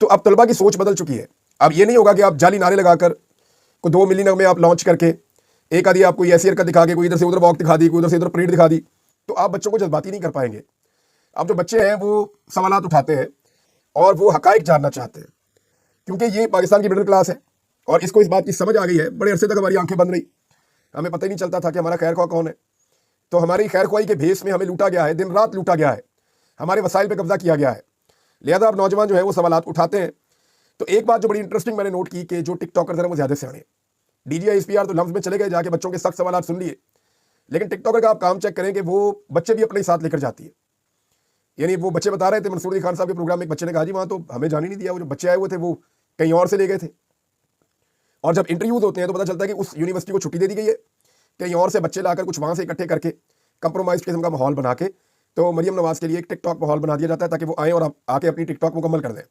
तो अब तलबा की सोच बदल चुकी है। अब ये नहीं होगा कि आप जाली नारे लगाकर को 2 मिलियन में आप लॉन्च करके एक आधी आपको ऐसी हरकत दिखा के कोई इधर से उधर वॉक दिखा दी, कोई उधर से इधर परेड दिखा दी, तो आप बच्चों को जज्बाती नहीं कर पाएंगे। अब जो बच्चे हैं वो सवालात उठाते हैं और वो हकाइक जानना चाहते हैं, क्योंकि ये पाकिस्तान की मिडिल क्लास है और इसको इस बात की समझ आ गई है। बड़े अरसे तक हमारी आंखें बंद रही, हमें पता ही नहीं चलता था कि हमारा खैर ख्वाह कौन है। तो हमारी खैर ख्वाही के भेस में हमें लूटा गया है, दिन रात लूटा गया है, हमारे वसाइल पर कब्जा किया गया है। लिहाजा अब नौजवान जो है वो सवालात उठाते हैं। तो एक बात जो बड़ी इंटरेस्टिंग मैंने नोट की कि जो टिकटॉकर्स हैं वो ज्यादा सियाणे। DGISPR तो लफ्ज में चले गए, जाके बच्चों के सख्त सवाल सुन लिए, लेकिन टिकटॉकर का आप काम चेक करें कि वो बच्चे भी अपने साथ लेकर जाती है। यानी वो बच्चे बता रहे थे, मंसूर अली खान साहब के प्रोग्राम में एक बच्चे ने कहा जी वहां तो हमें जाने नहीं दिया, वो जो बच्चे आए हुए थे वो कहीं और से ले गए थे। और जब इंटरव्यूज होते हैं तो पता चलता है कि उस यूनिवर्सिटी को छुट्टी दे दी गई है, कहीं और से बच्चे लाकर कुछ वहां से इकट्ठे करके कंप्रोमाइज किस्म का माहौल बना के तो मरियम नवाज के लिए एक टिकटॉक माहौल बना दिया जाता है ताकि वो आए और आके अपनी टिकटॉक मुकम्मल कर दें।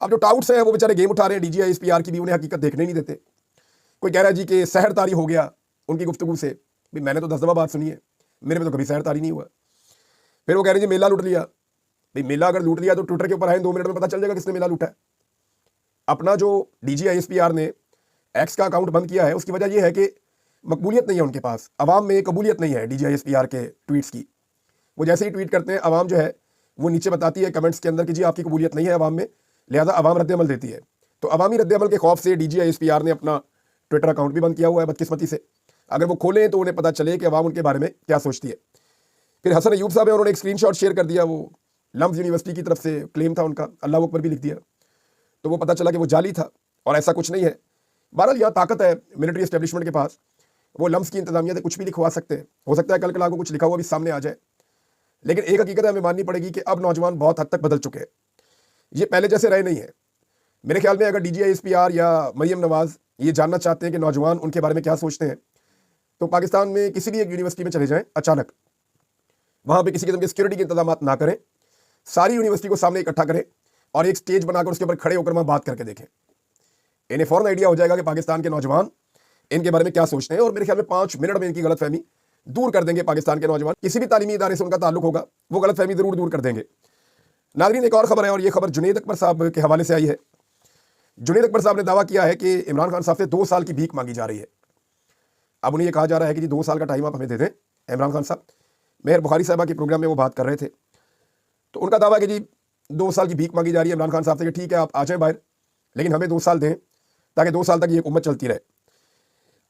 अब जो टाउट्स हैं वो बेचारे गेम उठा रहे हैं, DGISPR की भी उन्हें हकीकत देखने नहीं देते। कोई कह रहा है जी कि सहर तारी हो गया उनकी गुफ्तगू से, भाई मैंने तो 10 दफा बात सुनी है, मेरे में तो कभी सहर तारी नहीं हुआ। फिर वो कह रहे हैं जी मेला लूट लिया, भाई मेला अगर लूट लिया तो ट्विटर के ऊपर आए 2 मिनट में पता चल जाएगा किसने मेला लूटा है। अपना जो DGISPR ने एक्स का अकाउंट बंद किया है उसकी वजह यह है कि मकबूलियत नहीं है उनके पास, अवाम में कबूलियत नहीं है DGISPR के ट्वीट्स की। वो जैसे ही ट्वीट करते हैं अवाम जो है वो नीचे बताती है कमेंट्स के अंदर कि जी आपकी कबूलियत नहीं है अवाम में, लिहाजा अवाम रद्द-ए-अमल देती है। तो अवामी रद्द-ए-अमल के खौफ से DGISPR ने अपना ट्विटर अकाउंट भी बंद किया हुआ है बदकिस्मती से। अगर वो खोलें तो उन्हें पता चले कि अवाम उनके बारे में क्या सोचती है। फिर हसन अयूब साहब है, उन्होंने एक स्क्रीनशॉट शेयर कर दिया, वो लम्स यूनिवर्सिटी की तरफ से क्लेम था उनका, अल्लाह अकबर भी लिख दिया, तो वो पता चला कि वो जाली था और ऐसा कुछ नहीं है। बहरहाल यहाँ ताकत है मिलिट्री एस्टेब्लिशमेंट के पास, वो लम्स की इंतजामिया से कुछ भी लिखवा सकते हैं। हो सकता है कल कल को कुछ लिखा हुआ भी सामने आ जाए, लेकिन एक हकीकत हमें माननी पड़ेगी कि अब नौजवान बहुत हद तक बदल चुके हैं, ये पहले जैसे रहे नहीं है। मेरे ख्याल में अगर DGISPR या मरियम नवाज ये जानना चाहते हैं कि नौजवान उनके बारे में क्या सोचते हैं, तो पाकिस्तान में किसी भी एक यूनिवर्सिटी में चले जाएं अचानक, वहां पे किसी किस्म के सिक्योरिटी के इंतजाम ना करें, सारी यूनिवर्सिटी को सामने इकट्ठा करें और एक स्टेज बनाकर उसके ऊपर खड़े होकर वहां बात करके देखें। इन्हें फौरन आइडिया हो जाएगा कि पाकिस्तान के नौजवान इनके बारे में क्या सोचते हैं, और मेरे ख्याल में 5 मिनट में इनकी गलतफहमी दूर कर देंगे। पाकिस्तान के नौजवान किसी भी तालीमी इदारे से उनका ताल्लुक होगा वो गलतफहमी जरूर दूर कर देंगे। नाज़रीन, एक और खबर है और ये खबर जुनैद अकबर साहब के हवाले से आई है। जुनैद अकबर साहब ने दावा किया है कि इमरान खान साहब से 2 साल की भीख मांगी जा रही है। अब उन्हें यह कहा जा रहा है कि जी 2 साल का टाइम आप हमें दे दें। इमरान खान साहब मेहर बुखारी साहबा के प्रोग्राम में वो बात कर रहे थे, तो उनका दावा है कि जी 2 साल की भीख मांगी जा रही है इमरान खान साहब से कि ठीक है आप आ जाए बाहर, लेकिन हमें 2 साल दें ताकि 2 साल तक ये उम्मत चलती रहे।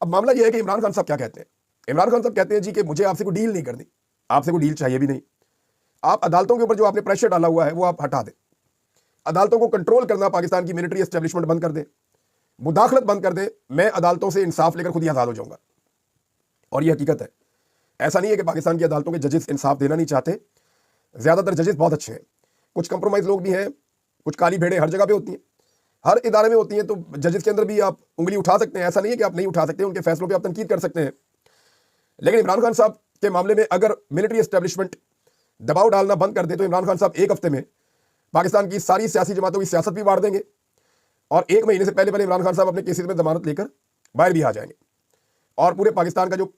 अब मामला यह है कि इमरान खान साहब क्या कहते हैं। इमरान खान साहब कहते हैं जी कि मुझे आपसे कोई डील नहीं करनी, आपसे कोई डील चाहिए भी नहीं। आप अदालतों के ऊपर जो आपने प्रेशर डाला हुआ है वो आप हटा दें, अदालतों को कंट्रोल करना पाकिस्तान की मिलिट्री एस्टेब्लिशमेंट बंद कर दें, मुदाखलत बंद कर दें। मैं अदालतों से इंसाफ लेकर खुद ही आज़ाद हो जाऊंगा। और ये हकीकत है, ऐसा नहीं है कि पाकिस्तान की अदालतों के जजेस इंसाफ देना नहीं चाहते, ज़्यादातर जजेस बहुत अच्छे हैं। कुछ कंप्रोमाइज लोग भी हैं, कुछ काली भेड़ें हर जगह पे होती हैं, हर इदारे में होती हैं। तो जजेस के अंदर भी आप उंगली उठा सकते हैं, ऐसा नहीं है कि आप नहीं उठा सकते, उनके फैसलों पर आप तनकीद कर सकते हैं। लेकिन इमरान खान साहब के मामले में अगर मिलिट्री एस्टेब्लिशमेंट दबाव डालना बंद कर दे तो इमरान खान साहब 1 हफ्ते में पाकिस्तान की सारी सियासी जमातों की सियासत भी वार देंगे और 1 महीने से पहले पहले इमरान खान साहब अपने केसेस में जमानत लेकर बाहर भी आ जाएंगे और पूरे पाकिस्तान का जो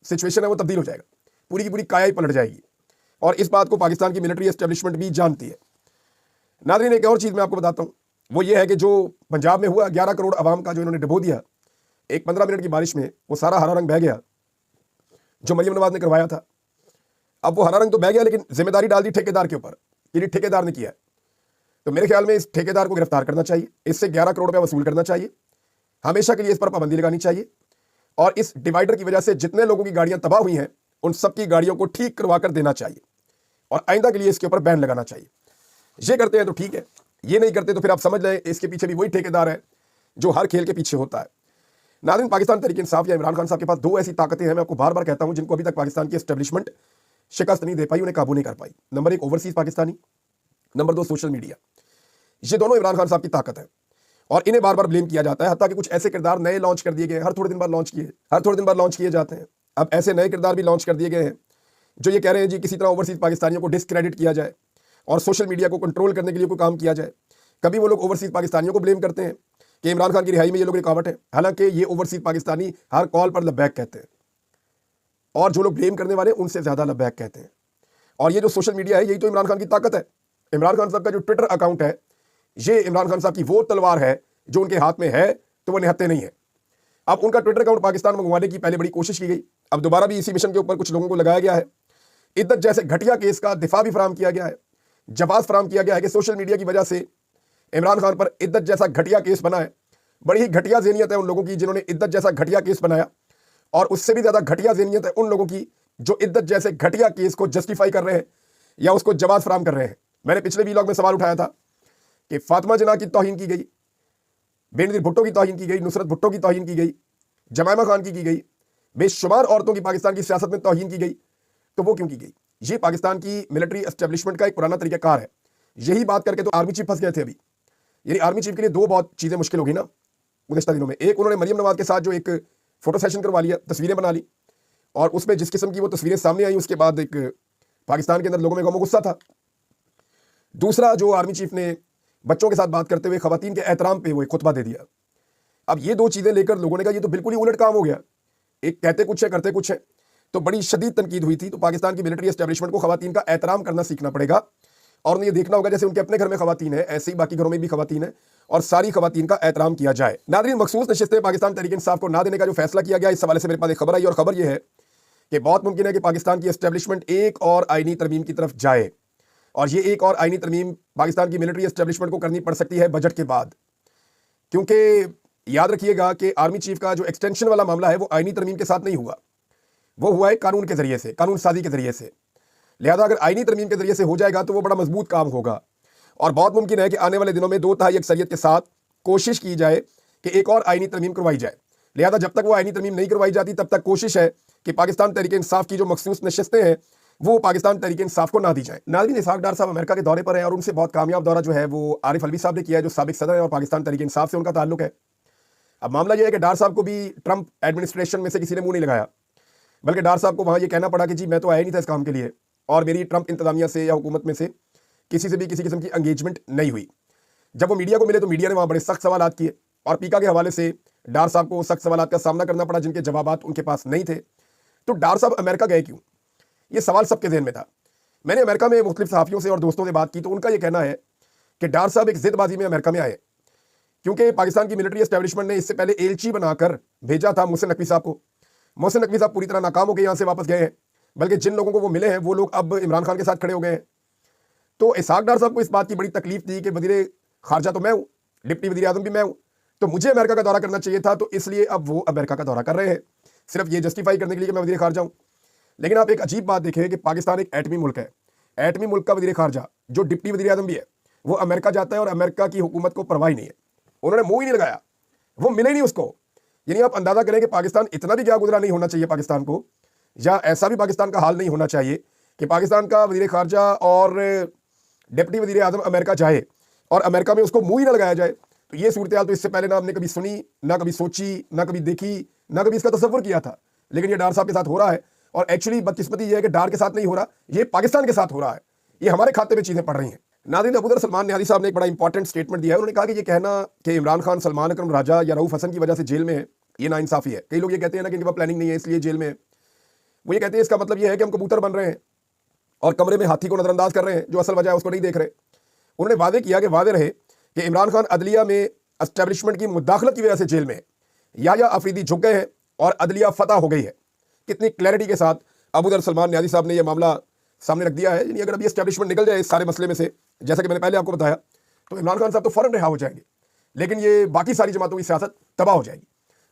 सिचुएशन है वो तब्दील हो जाएगा, पूरी की पूरी काया ही पलट जाएगी। और इस बात को पाकिस्तान की मिलिट्री एस्टेब्लिशमेंट भी जानती है। नाज़रीन, एक और चीज़ मैं आपको बताता हूँ, वो ये है कि जो पंजाब में हुआ 11 करोड़ आवाम का जो इन्होंने डुबो दिया एक 15 मिनट की बारिश में, वो सारा हरा रंग बह गया जो मरियम नवाज ने करवाया था। अब वो हरा रंग तो बह गया, लेकिन जिम्मेदारी डाल दी ठेकेदार के ऊपर कि ठेकेदार ने किया है। तो मेरे ख्याल में इस ठेकेदार को गिरफ्तार करना चाहिए, इससे 11 करोड़ रुपया वसूल करना चाहिए, हमेशा के लिए इस पर पाबंदी लगानी चाहिए। और इस डिवाइडर की वजह से जितने लोगों की गाड़ियां तबाह हुई हैं उन सबकी गाड़ियों को ठीक करवा कर देना चाहिए और आइंदा के लिए इसके ऊपर बैन लगाना चाहिए। ये करते हैं तो ठीक है, ये नहीं करते तो फिर आप समझ लें इसके पीछे भी वही ठेकेदार है जो हर खेल के पीछे होता है। नाज़रीन, पाकिस्तान तहरीक इंसाफ या इमरान खान साहब के पास 2 ऐसी ताकतें हैं, मैं आपको बार बार कहता हूं, जिनको अभी तक पाकिस्तान की एस्टेब्लिशमेंट शिकस्त नहीं दे पाई, उन्हें काबू नहीं कर पाई। Number 1 overseas Pakistani, number 2 social media. ये दोनों इमरान खान साहब की ताकत है और इन्हें बार बार ब्लेम किया जाता है। हत्ता कि कुछ ऐसे किरदार नए लॉन्च कर दिए गए, हर थोड़े दिन बाद लॉन्च किए जाते हैं। अब ऐसे नए किरदार भी लॉन्च कर दिए गए हैं जो ये कह रहे हैं जी किसी तरह ओवरसीज पाकिस्तानियों को डिस्क्रेडिट किया जाए और सोशल मीडिया को कंट्रोल करने के लिए कोई काम किया जाए। कभी वो लोग ओवरसीज पाकिस्तानियों को ब्लेम करते हैं कि इमरान खान की रिहाई में ये लोग रुकावट है, हालांकि ये ओवरसीज पाकिस्तानी हर कॉल पर लब्बैक कहते हैं और जो लोग ब्लेम करने वाले उनसे ज्यादा लब्बैक कहते हैं। और ये जो सोशल मीडिया है यही तो इमरान खान की ताकत है। इमरान खान साहब का जो ट्विटर अकाउंट है ये इमरान खान साहब की वो तलवार है जो उनके हाथ में है तो वो निहत्ते नहीं है। अब उनका ट्विटर अकाउंट पाकिस्तान में मंगवाने की पहले बड़ी कोशिश की गई, अब दोबारा भी इसी मिशन के ऊपर कुछ लोगों को लगाया गया है। इद्दत जैसे घटिया केस का दिफा भी फराम किया गया है, जवाब फराम किया गया है कि सोशल मीडिया की वजह से इमरान खान पर इद्दत जैसा घटिया केस बना है। बड़ी ही घटिया ज़हनियत है उन लोगों की जिन्होंने इद्दत जैसा घटिया केस बनाया, और उससे भी ज़्यादा घटिया ज़हनियत है उन लोगों की जो इद्दत जैसे घटिया केस को जस्टिफाई कर रहे हैं या उसको जवाब फराम कर रहे हैं। मैंने पिछले व्लॉग में सवाल उठाया था कि फातिमा जना की तौहीन की गई, बेनज़ीर भुट्टो की तौहीन की गई, नुसरत भुट्टो की तौहीन की गई, जमायमा खान की गई, बेशुमार औरतों की पाकिस्तान की सियासत में तौहीन की गई, तो वो क्यों की गई? ये पाकिस्तान की मिलिट्री एस्टेब्लिशमेंट का एक पुराना तरीकाकार है। यही बात करके तो आर्मी चीफ फंस गए थे अभी। यानी आर्मी चीफ के लिए दो बहुत चीज़ें मुश्किल होगी ना गुज़श्ता दिनों में। एक, उन्होंने मरियम नवाज के साथ जो एक फोटो सेशन करवा लिया, तस्वीरें बना ली, और उसमें जिस किस्म की वो तस्वीरें सामने आई उसके बाद एक पाकिस्तान के अंदर लोगों में गम गुस्सा था। दूसरा, जो आर्मी चीफ ने बच्चों के साथ बात करते हुए खवातीन के एहतराम पे वो एक खुतबा दे दिया। अब ये दो चीज़ें लेकर लोगों ने कहा ये तो बिल्कुल ही उलट काम हो गया, एक कहते कुछ है करते कुछ है। तो बड़ी शदीद तनकीद हुई थी। तो पाकिस्तान की मिलिट्री एस्टेब्लिशमेंट को खवातीन का एहतराम करना सीखना पड़ेगा, और उन्हें ये देखना होगा जैसे उनके अपने घर में खवातीन है ऐसे ही बाकी घरों में भी खवातीन है, और सारी खवातीन का एहतराम किया जाए। नाज़रीन, मखसूस नशिस्तें पाकिस्तान तहरीक इंसाफ को ना देने का जो फैसला किया गया, इस हवाले से मेरे पास एक खबर आई, और खबर यह है कि बहुत मुमकिन है कि पाकिस्तान की एस्टेब्लिशमेंट एक और आईनी तरमीम की तरफ जाए, और ये एक और आईनी तरमीम पाकिस्तान की मिलिट्री एस्टेब्लिशमेंट को करनी पड़ सकती है बजट के बाद। क्योंकि याद रखिएगा कि आर्मी चीफ का जो एक्सटेंशन वाला मामला है वो आईनी तरमीम के साथ नहीं हुआ, वो हुआ है कानून के जरिए से, कानून साजी के जरिए से। लिहाजा अगर आईनी तरमीम के जरिए से हो जाएगा तो वो बड़ा मजबूत काम होगा, और बहुत मुमकिन है कि आने वाले दिनों में 2/3 अक्सरियत के साथ कोशिश की जाए कि एक और आईनी तरमीम करवाई जाए। लिहाजा जब तक वो आईनी तरमीम नहीं करवाई जाती तब तक कोशिश है कि पाकिस्तान तहरीक इंसाफ की जो मखसूस नशिस्तें हैं वो पाकिस्तान तहरीक इंसाफ को ना दी जाए। नाज़रीन, इसहाक डार साहब अमेरिका के दौरे पर हैं, और उनसे बहुत कामयाब दौरा जो है वो आरिफ अलवी साहब ने किया है, जो साबिक सदर है और पाकिस्तान तहरीक इंसाफ से उनका ताल्लुक है। अब मामला यह है कि डार साहब को भी ट्रंप एडमिनिस्ट्रेशन में से किसी ने मुंह नहीं लगाया, बल्कि डार साहब को वहाँ ये कहना पड़ा कि जी मैं तो आया नहीं था इस काम के लिए, और मेरी ट्रंप इंतजामिया से या हुकूमत में से किसी से भी किसी किस्म की एंगेजमेंट नहीं हुई। जब वो मीडिया को मिले तो मीडिया ने वहाँ बड़े सख्त सवाल किए, और पीका के हवाले से डार साहब को सख्त सवाल का सामना करना पड़ा जिनके जवाब उनके पास नहीं थे। तो डार साहब अमेरिका गए क्यों, ये सवाल सबके जहन में था। मैंने अमेरिका में मुख्तलिफ सहाफ़ियों से और दोस्तों से बात की तो उनका ये कहना है कि डार साहब एक ज़िदबाजी में अमेरिका में आए, क्योंकि पाकिस्तान की मिलिट्री एस्टेब्लिशमेंट ने इससे पहले एलची बनाकर भेजा था मोहसिन नकवी साहब को। मोहसिन नकवी साहब पूरी तरह नाकाम हो गए, यहाँ से वापस गए हैं, बल्कि जिन लोगों को वो मिले हैं वो लोग अब इमरान खान के साथ खड़े हो गए हैं। तो इसहाक डार साहब को इस बात की बड़ी तकलीफ थी कि वज़ीर खारजा तो मैं हूँ, डिप्टी वज़ीर आज़म भी मैं हूँ, तो मुझे अमेरिका का दौरा करना चाहिए था, तो इसलिए अब वो अमेरिका का दौरा कर रहे हैं सिर्फ ये जस्टिफाई करने के लिए कि मैं वज़ीर खारजा हूँ। लेकिन आप एक अजीब बात देखें कि पाकिस्तान एक एटमी मुल्क है, एटमी मुल्क का वज़ीर खारजा जो डिप्टी वज़ीर आज़म भी है वो अमेरिका जाता है, और अमेरिका की हुकूमत को परवाह नहीं है, उन्होंने मुँह ही नहीं लगाया, वो मिले नहीं उसको। यानी आप अंदाज़ा करें कि पाकिस्तान इतना भी क्या गुजरा नहीं होना चाहिए पाकिस्तान को, या ऐसा भी पाकिस्तान का हाल नहीं होना चाहिए कि पाकिस्तान का वज़ीर खारजा और डिप्टी वज़ीर आज़म अमेरिका जाए और अमेरिका में उसको मुँह ही ना लगाया जाए। तो ये सूरत हाल तो इससे पहले ना हमने कभी सुनी, ना कभी सोची, ना कभी देखी, ना कभी इसका तसव्वुर किया था। लेकिन ये डार साहब के साथ हो रहा है, और एक्चुअली बदकिस्मती ये है कि डार के साथ नहीं हो रहा, ये पाकिस्तान के साथ हो रहा है, ये हमारे खाते में चीज़ें पड़ रही हैं। नाज़रीन, अबूदर सलमान न्याजी साहब ने एक बड़ा इंपॉर्टेंट स्टेटमेंट दिया है। उन्होंने कहा कि ये कहना कि इमरान खान सलमान अकरम राजा या रऊफ हसन की वजह से जेल में है, ये नाइंसाफ़ी है। कई लोग ये कहते हैं ना कि इनके पास प्लानिंग नहीं है इसलिए जेल में है। वो ये कहते हैं इसका मतलब ये है कि हम कबूतर बन रहे हैं और कमरे में हाथी को नज़रअंदाज कर रहे हैं, जो असल वजह है उसको नहीं देख रहे। उन्होंने वादे किया कि वादे रहे कि इमरान खान अदलिया में एस्टेब्लिशमेंट की मुदाखलत की वजह से जेल में है, या अफरीदी झुक गए हैं और अदलिया फतह हो गई है। कितनी क्लैरिटी के साथ अबूदर सलमान न्याजी साहब ने यह मामला सामने रख दिया है। यानी अगर अभी एस्टेब्लिशमेंट निकल जाए इस सारे मसले में से, जैसा कि मैंने पहले आपको बताया, तो इमरान खान साहब तो फ़ौरन रिहा हो जाएंगे, लेकिन ये बाकी सारी जमातों की सियासत तबाह हो जाएगी।